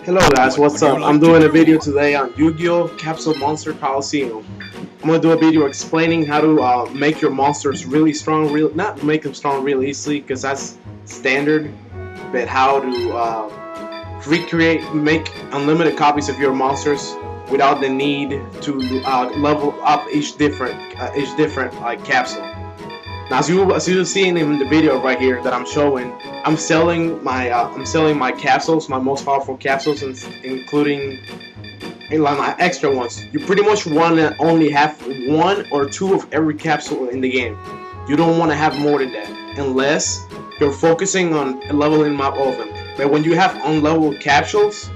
Hello guys, What what's would you up? I'm like to doing a video do? today on Yu-Gi-Oh! Capsule Monster Coliseum. I'm gonna do a video explaining how to make your monsters really strong, not make them strong real easily, because that's standard, but how to make unlimited copies of your monsters without the need to level up each different like capsule. Now, as you seen in the video right here that I'm showing, I'm selling my capsules, my most powerful capsules, including like my extra ones. You pretty much want to only have one or two of every capsule in the game. You don't want to have more than that, unless you're focusing on leveling up all of them. But when you have unleveled capsules,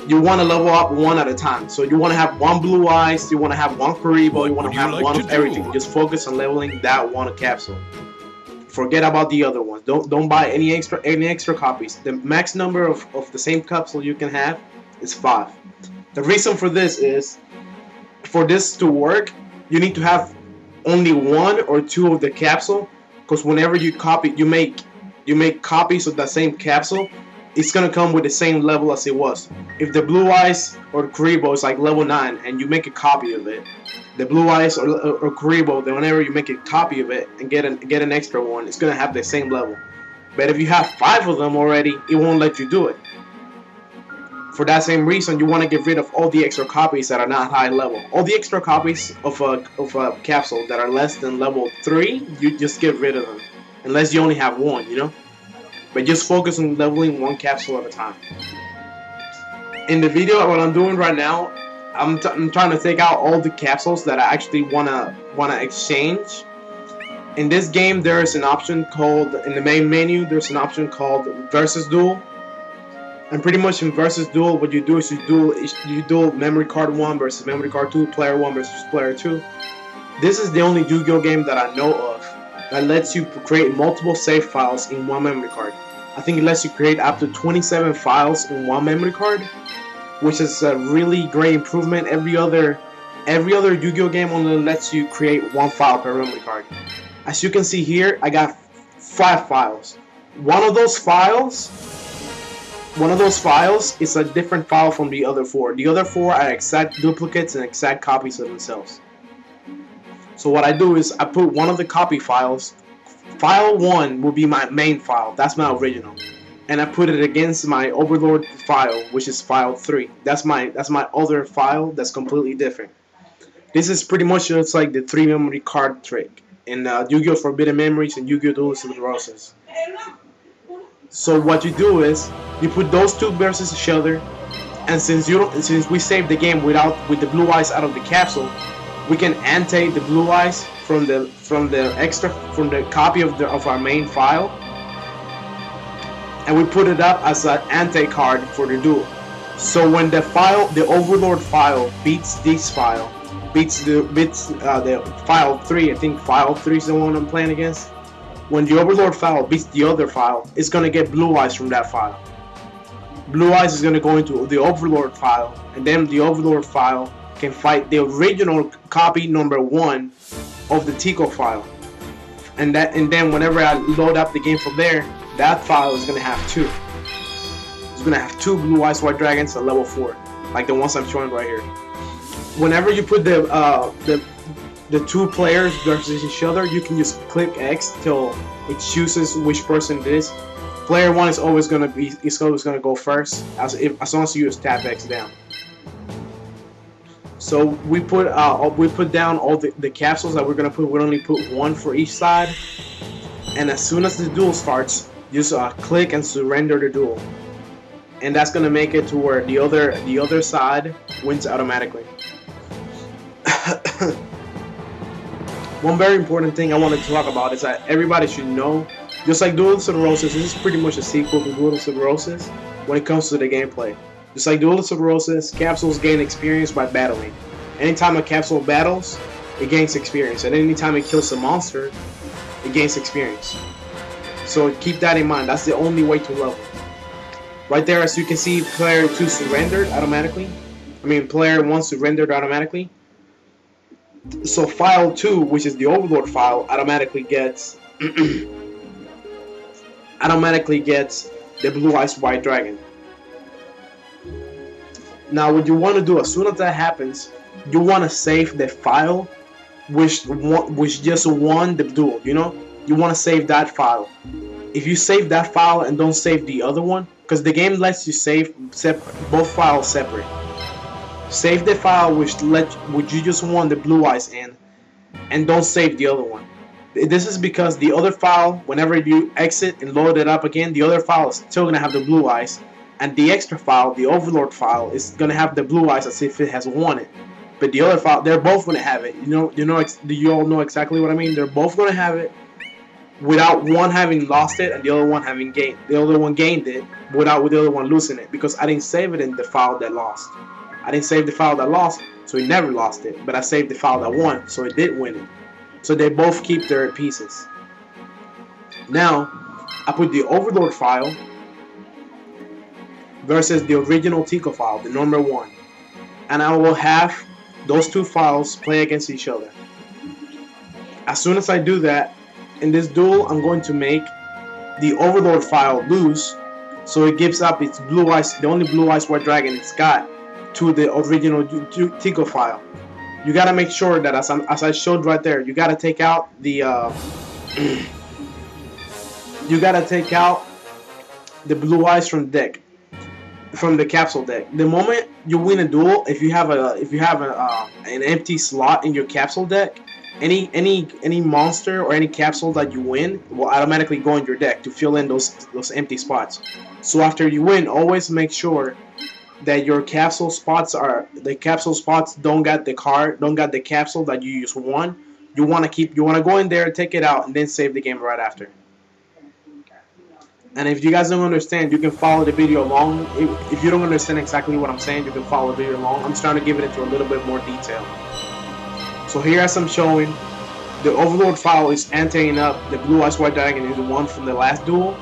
you want to level up one at a time. So you want to have one blue eyes, you want to have one Karibo, you What want would to you have like one to of everything. do? Just focus on leveling that one capsule. Forget about the other ones. Don't buy any extra copies. The max number of the same capsule you can have is 5. The reason for this is, for this to work, you need to have only one or two of the capsule, because whenever you make copies of that same capsule, it's gonna come with the same level as it was. If the blue eyes or Karibo is like level 9 and you make a copy of it, the blue eyes or Karibo, then whenever you make a copy of it and get an extra one, it's gonna have the same level. But if you have 5 of them already, it won't let you do it. For that same reason, you want to get rid of all the extra copies that are not high level. All the extra copies of a capsule that are less than level 3, you just get rid of them. Unless you only have one. But just focus on leveling one capsule at a time. In the video, what I'm doing right now, I'm trying to take out all the capsules that I actually wanna exchange. In this game, there is an option called, in the main menu, there's an option called Versus Duel. And pretty much in Versus Duel, what you do is you duel memory card 1 versus memory card 2, player 1 versus player 2. This is the only Yu-Gi-Oh game that I know of that lets you create multiple save files in one memory card. I think it lets you create up to 27 files in one memory card, which is a really great improvement. Every other Yu-Gi-Oh game only lets you create one file per memory card. As you can see here, I got 5 files. One of those files one of those files is a different file from the other 4. The other 4 are exact duplicates and exact copies of themselves. So what I do is I put one of the copy files. File 1 will be my main file. That's my original. And I put it against my Overlord file, which is file 3. That's my other file that's completely different. This is pretty much just like the 3 memory card trick in Yu-Gi-Oh! Forbidden Memories and Yu-Gi-Oh! Duel of the Roses. So what you do is you put those two versus each other, and since we saved the game with the blue eyes out of the capsule, we can ante the blue eyes from the copy of our main file, and we put it up as an ante card for the duel. So when the Overlord file beats this file, beats the file 3, I think file 3 is the one I'm playing against. When the Overlord file beats the other file, it's gonna get blue eyes from that file. Blue eyes is gonna go into the Overlord file, and then the Overlord file can fight the original copy number 1 of the Tico file. And then whenever I load up the game from there, that file is gonna have 2. It's gonna have 2 blue eyes white dragons at level 4, like the ones I'm showing right here. Whenever you put the 2 players versus each other, you can just click X till it chooses which person it is. Player 1 is always gonna go first, as long as you use tap X down. So we put down all the capsules that we're gonna put. We only put 1 for each side, and as soon as the duel starts, just click and surrender the duel, and that's gonna make it to where the other side wins automatically. One very important thing I wanted to talk about is that everybody should know, just like Duel of the Roses, this is pretty much a sequel to Duel of the Roses when it comes to the gameplay. Just like Duel of the Roses, capsules gain experience by battling. Anytime a capsule battles, it gains experience, and anytime it kills a monster, it gains experience. So keep that in mind. That's the only way to level. Right there, as you can see, player 2 surrendered automatically. Player 1 surrendered automatically. So file 2, which is the Overlord file, automatically gets the blue eyes white dragon. Now, what you want to do as soon as that happens, you want to save the file which just won the duel. You know, you want to save that file. If you save that file and don't save the other one, because the game lets you save both files separate. Save the file which you just won the blue eyes in, and don't save the other one. This is because the other file, whenever you exit and load it up again, the other file is still gonna have the blue eyes, and the extra file, the Overlord file, is gonna have the blue eyes as if it has won it. But the other file, they're both gonna have it. Do you all know exactly what I mean? They're both gonna have it without one having lost it and the other one having gained. The other one gained it without the other one losing it, because I didn't save it in the file that lost. I didn't save the file that lost, so it never lost it. But I saved the file that won, so it did win it. So they both keep their pieces. Now, I put the Overlord file versus the original Tico file, the number 1. And I will have those two files play against each other. As soon as I do that, in this duel, I'm going to make the Overlord file lose, so it gives up its blue eyes, the only blue eyes white dragon it's got, to the original Tico file. You gotta make sure that as I showed right there, you gotta take out the you gotta take out the blue eyes from the deck, from the capsule deck. The moment you win a duel, if you have an empty slot in your capsule deck, any monster or any capsule that you win will automatically go in your deck to fill in those empty spots. So after you win, always make sure that your capsule spots don't got the capsule that you just won. You want to go in there, take it out, and then save the game right after. And if you guys don't understand, you can follow the video along. If you don't understand exactly what I'm saying, you can follow the video along. I'm just trying to give it into a little bit more detail. So here, as I'm showing, the Overlord file is anteing up the blue eyes white dragon is the one from the last duel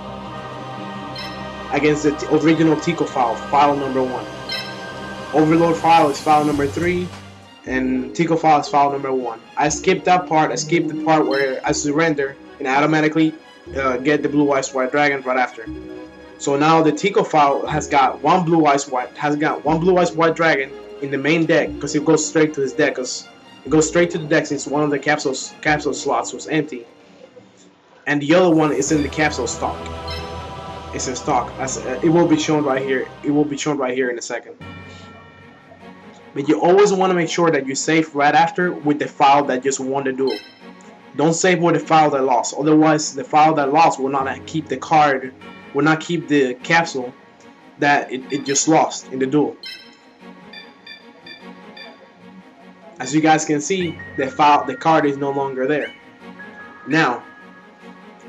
against the original Tico file, file number 1. Overlord file is file number 3, and Tico file is file number 1. I skipped that part. I skipped the part where I surrender and I automatically get the blue eyes white dragon right after. So now the Tico file has got one blue eyes white dragon in the main deck, because it goes straight to his deck. Because it goes straight to the deck since one of the capsule slots was empty, and the other one is in the capsule stock. It's in stock. It will be shown right here. It will be shown right here in a second. But you always want to make sure that you save right after with the file that just won the duel. Don't save with the file that lost. Otherwise, the file that lost will not keep the card, will not keep the capsule that it just lost in the duel. As you guys can see, the card is no longer there. Now,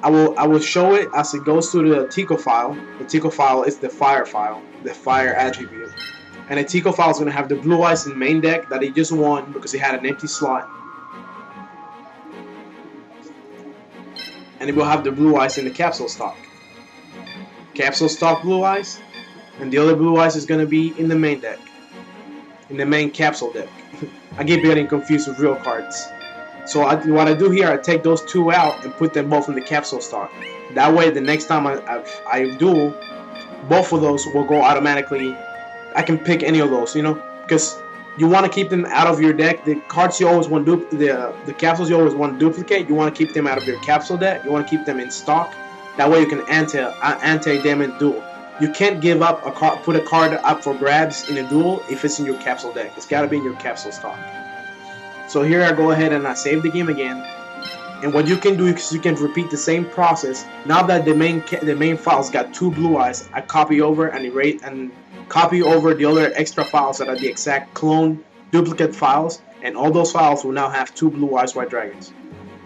I will show it as it goes to the Tico file. The Tico file is the fire file, the fire attribute. And the Tico file is going to have the blue eyes in the main deck that he just won because he had an empty slot. And it will have the blue eyes in the capsule stock. Capsule stock blue eyes, and the other blue eyes is going to be in the main deck, in the main capsule deck. I keep getting confused with real cards. So what I do here, I take those two out and put them both in the capsule stock. That way, the next time I duel, both of those will go automatically. I can pick any of those, because you want to keep them out of your deck. The cards you always want the capsules you always want to duplicate, you want to keep them out of your capsule deck. You want to keep them in stock. That way you can ante them in duel. You can't give up put a card up for grabs in a duel if it's in your capsule deck. It's got to be in your capsule stock. So here I go ahead and I save the game again. And what you can do is you can repeat the same process. Now that the main file's got two blue eyes, I copy over and erase and copy over the other extra files that are the exact clone duplicate files, and all those files will now have two blue eyes white dragons.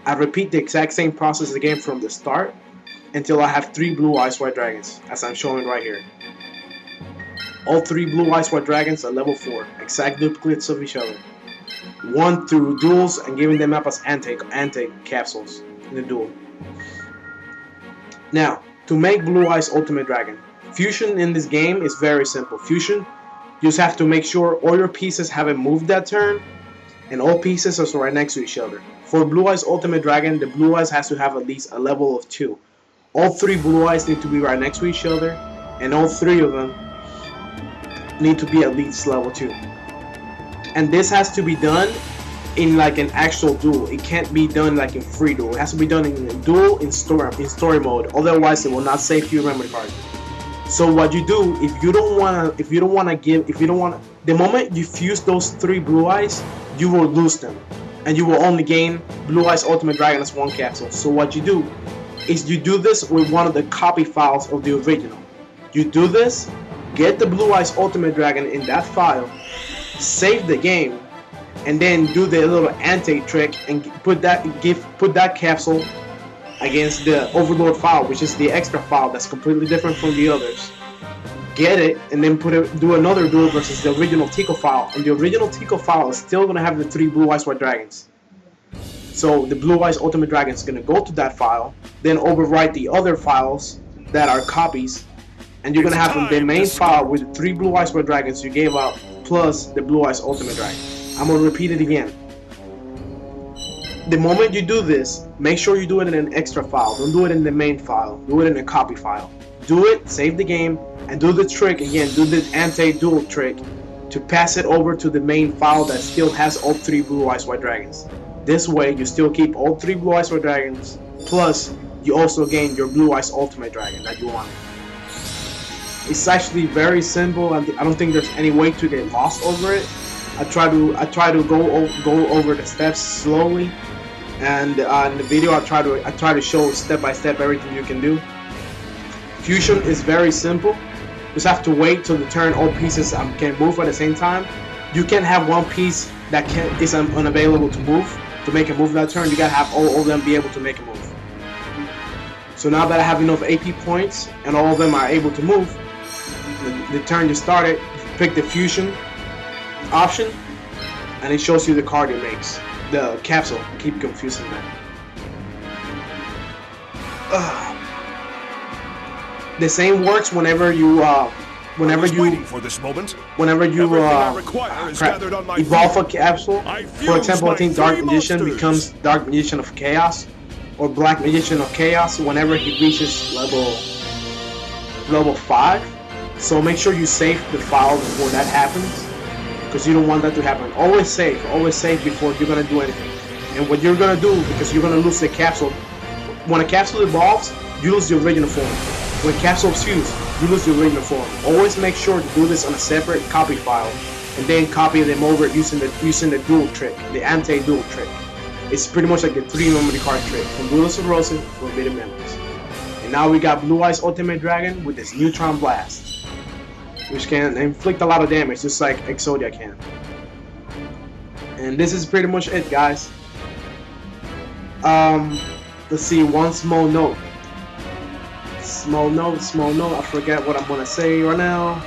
I repeat the exact same process again from the start until I have 3 blue eyes white dragons, as I'm showing right here. All 3 blue eyes white dragons are level 4, exact duplicates of each other. Won through duels and giving them up as Ante capsules in the duel. Now, to make blue eyes ultimate dragon, fusion in this game is very simple. Fusion, you just have to make sure all your pieces haven't moved that turn, and all pieces are right next to each other. For blue eyes ultimate dragon, the blue eyes has to have at least a level of 2. All 3 blue eyes need to be right next to each other, and all 3 of them need to be at least level 2. And this has to be done in like an actual duel. It can't be done like in free duel. It has to be done in a duel in story mode. Otherwise, it will not save you memory card. So what you do, if you don't wanna, the moment you fuse those 3 blue eyes, you will lose them, and you will only gain Blue Eyes Ultimate Dragon as 1 capsule. So what you do is you do this with one of the copy files of the original. You do this, get the Blue Eyes Ultimate Dragon in that file, save the game, and then do the little Ante trick and put that capsule against the Overlord file, which is the extra file that's completely different from the others. Get it, and then do another duel versus the original Tico file, and the original Tico file is still gonna have the 3 Blue Eyes White Dragons. So the Blue Eyes Ultimate Dragon is gonna go to that file, then overwrite the other files that are copies, and you're gonna have the main file with the 3 Blue Eyes White Dragons you gave out plus the Blue Eyes Ultimate Dragon. I'm gonna repeat it again. The moment you do this, make sure you do it in an extra file. Don't do it in the main file. Do it in a copy file. Do it, save the game, and do the trick again. Do the anti-duel trick to pass it over to the main file that still has all 3 Blue Eyes White Dragons. This way, you still keep all 3 Blue Eyes White Dragons, plus you also gain your Blue Eyes Ultimate Dragon that you wanted. It's actually very simple, and I don't think there's any way to get lost over it. I try to go over the steps slowly. And in the video, I try to show step by step everything you can do. Fusion is very simple. You just have to wait till the turn all pieces can move at the same time. You can't have one piece that is unavailable to move to make a move that turn. You gotta have all of them be able to make a move. So now that I have enough AP points and all of them are able to move, the turn you started, you pick the fusion option, and it shows you the card it makes. The capsule. I keep confusing that. The same works whenever you evolve a capsule. For example, I think Dark Magician becomes Dark Magician of Chaos or Black Magician of Chaos whenever he reaches level 5. So make sure you save the file before that happens, because you don't want that to happen. Always save before you're gonna do anything. And what you're gonna do, because you're gonna lose the capsule. When a capsule evolves, you lose the original form. When capsules fuse, you lose the original form. Always make sure to do this on a separate copy file, and then copy them over using the duel trick, the anti-duel trick. It's pretty much like the 3 memory card trick from Duelist of Rose to Forbidden Memories. And now we got Blue Eyes Ultimate Dragon with this Neutron Blast, which can inflict a lot of damage, just like Exodia can. And this is pretty much it, guys. Let's see, one small note. Small note, I forget what I'm gonna say right now.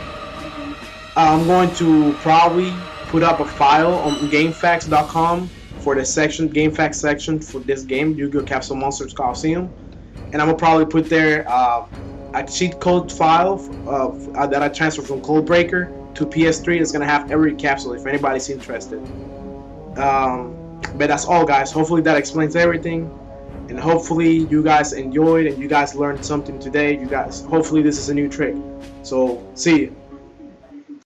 I'm going to probably put up a file on GameFAQs.com for the GameFAQs section for this game, Yugioh Capsule Monsters Coliseum. And I'm gonna probably put there a cheat code file that I transferred from Codebreaker to PS3. It's gonna have every capsule if anybody's interested. But that's all, guys. Hopefully that explains everything, and hopefully you guys enjoyed and you guys learned something today. Hopefully this is a new trick. So see you.